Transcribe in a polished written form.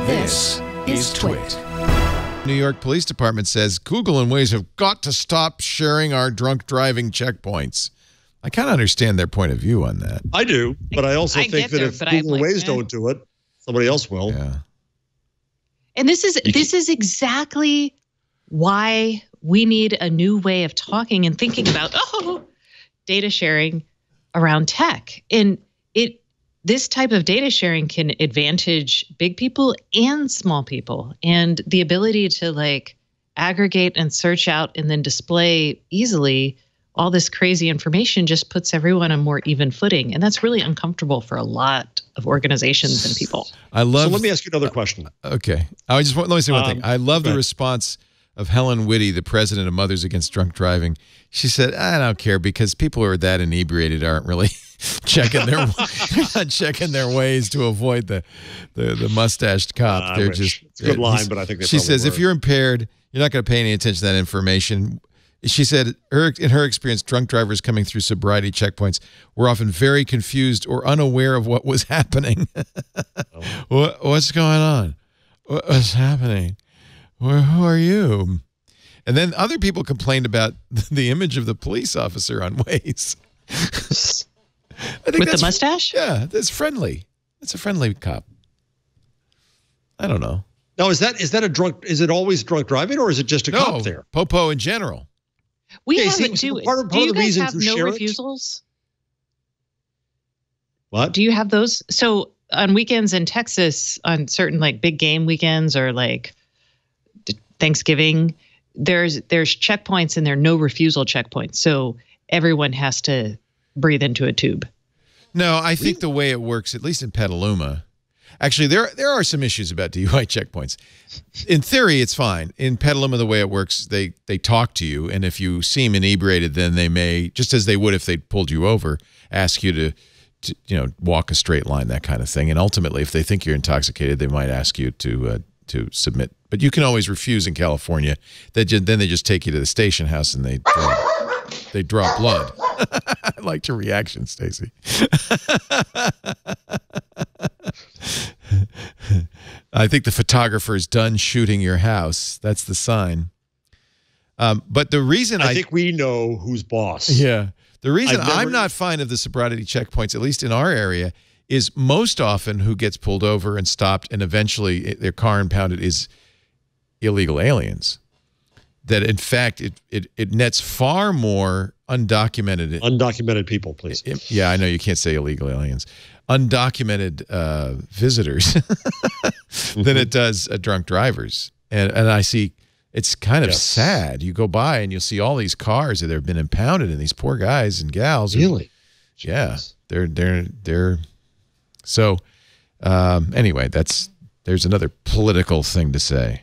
This is TWiT. New York Police Department says Google and Waze have got to stop sharing our drunk driving checkpoints. I kind of understand their point of view on that. I do, but I also think that if Google and Waze don't do it, somebody else will. Yeah. And this is exactly why we need a new way of talking and thinking about data sharing around tech. And this type of data sharing can advantage big people and small people, and the ability to like aggregate and search out and then display easily all this crazy information just puts everyone on more even footing. And that's really uncomfortable for a lot of organizations and people. So let me ask you another question. Okay. Let me say one thing. I love the response of Helen Whitty, the president of Mothers Against Drunk Driving. She said, I don't care because people who are that inebriated aren't really checking their ways to avoid the mustached cop. They're just it's a good line, but I think she says if you're impaired, you're not going to pay any attention to that information. She said in her experience, drunk drivers coming through sobriety checkpoints were often very confused or unaware of what was happening. What's going on? What's happening? Who are you? And then other people complained about the image of the police officer on Waze. With the mustache? Yeah, that's friendly. It's a friendly cop. I don't know. Now, is it always drunk driving, or is it just a cop there? Popo in general. Do you guys have no refusals? What? Do you have those? So on weekends in Texas, on certain like big game weekends or like Thanksgiving, there's checkpoints and there are no refusal checkpoints. So everyone has to breathe into a tube. No, I think the way it works, at least in Petaluma, actually there are some issues about DUI checkpoints. In theory, it's fine. In Petaluma, the way it works, they talk to you, and if you seem inebriated, then they may, just as they would if they pulled you over, ask you to walk a straight line, that kind of thing. And ultimately, if they think you're intoxicated, they might ask you to submit. But you can always refuse in California. Then they just take you to the station house and they draw blood. I liked your reaction, Stacey. I think the photographer is done shooting your house. That's the sign. But the reason I think we know who's boss. Yeah. The reason I'm not fine of the sobriety checkpoints, at least in our area, is most often who gets pulled over and stopped and eventually their car impounded is illegal aliens. That, in fact, it nets far more undocumented people, please. Yeah, I know you can't say illegal aliens. Undocumented visitors than it does drunk drivers. And I see it's kind of sad. You go by and you'll see all these cars that have been impounded, and these poor guys and gals. Really? Yeah. They're so anyway, there's another political thing to say.